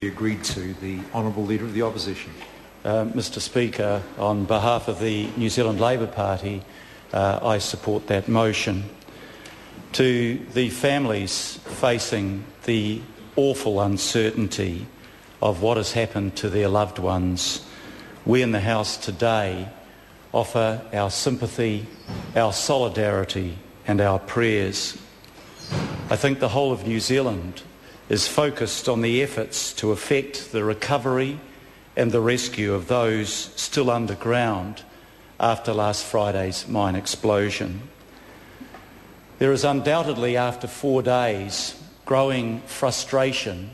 Agreed to. The Honourable Leader of the Opposition. Mr Speaker, on behalf of the New Zealand Labour Party, I support that motion. To the families facing the awful uncertainty of what has happened to their loved ones, we in the House today offer our sympathy, our solidarity and our prayers. I think the whole of New Zealand is focused on the efforts to effect the recovery and the rescue of those still underground after last Friday's mine explosion. There is undoubtedly, after 4 days, growing frustration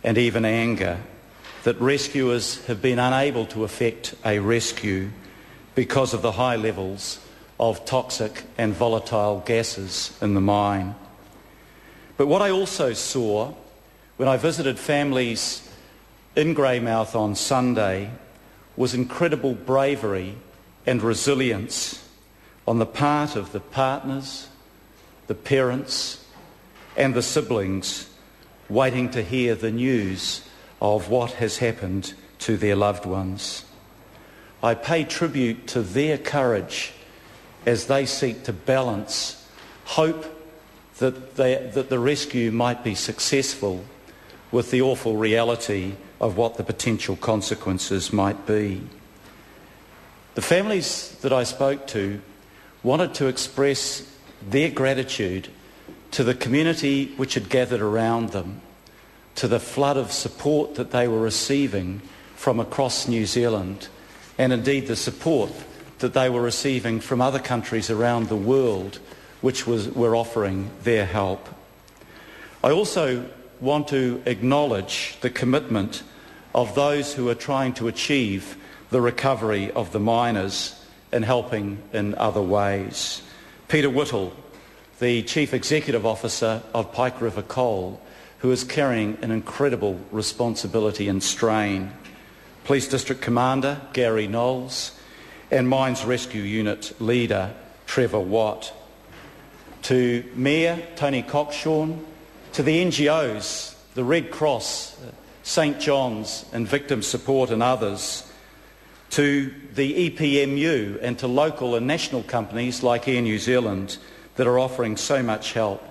and even anger that rescuers have been unable to effect a rescue because of the high levels of toxic and volatile gases in the mine. But what I also saw when I visited families in Greymouth on Sunday was incredible bravery and resilience on the part of the partners, the parents and the siblings waiting to hear the news of what has happened to their loved ones. I pay tribute to their courage as they seek to balance hope that the rescue might be successful with the awful reality of what the potential consequences might be. The families that I spoke to wanted to express their gratitude to the community which had gathered around them, to the flood of support that they were receiving from across New Zealand, and indeed the support that they were receiving from other countries around the world which were offering their help. I also want to acknowledge the commitment of those who are trying to achieve the recovery of the miners and helping in other ways. Peter Whittle, the Chief Executive Officer of Pike River Coal, who is carrying an incredible responsibility and strain. Police District Commander Gary Knowles and Mines Rescue Unit Leader Trevor Watt. To Mayor Tony Cockshawn, to the NGOs, the Red Cross, St John's and Victim Support and others, to the EPMU and to local and national companies like Air New Zealand that are offering so much help,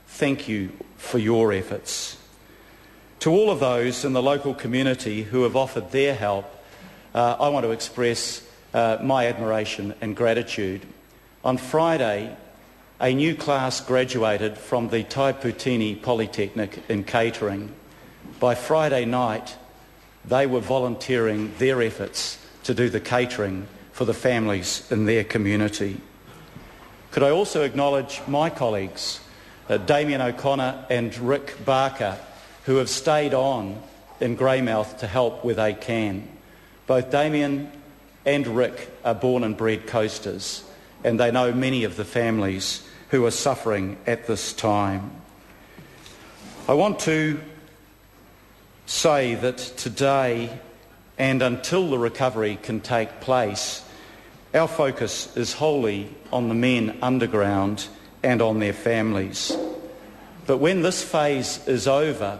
thank you for your efforts. To all of those in the local community who have offered their help, I want to express my admiration and gratitude. On Friday, a new class graduated from the Taiputini Polytechnic in catering. By Friday night, they were volunteering their efforts to do the catering for the families in their community. Could I also acknowledge my colleagues, Damien O'Connor and Rick Barker, who have stayed on in Greymouth to help where they can. Both Damien and Rick are born and bred coasters, and they know many of the families who are suffering at this time. I want to say that today and until the recovery can take place, our focus is wholly on the men underground and on their families. But when this phase is over,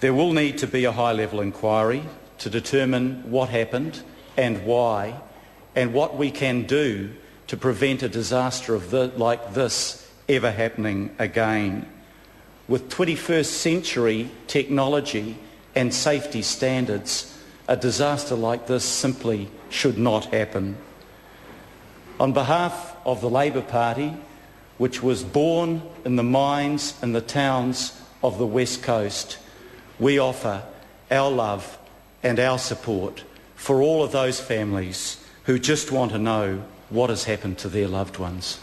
there will need to be a high-level inquiry to determine what happened and why, and what we can do to prevent a disaster like this ever happening again. With 21st century technology and safety standards, a disaster like this simply should not happen. On behalf of the Labour Party, which was born in the mines and the towns of the West Coast, we offer our love and our support for all of those families who just want to know what has happened to their loved ones.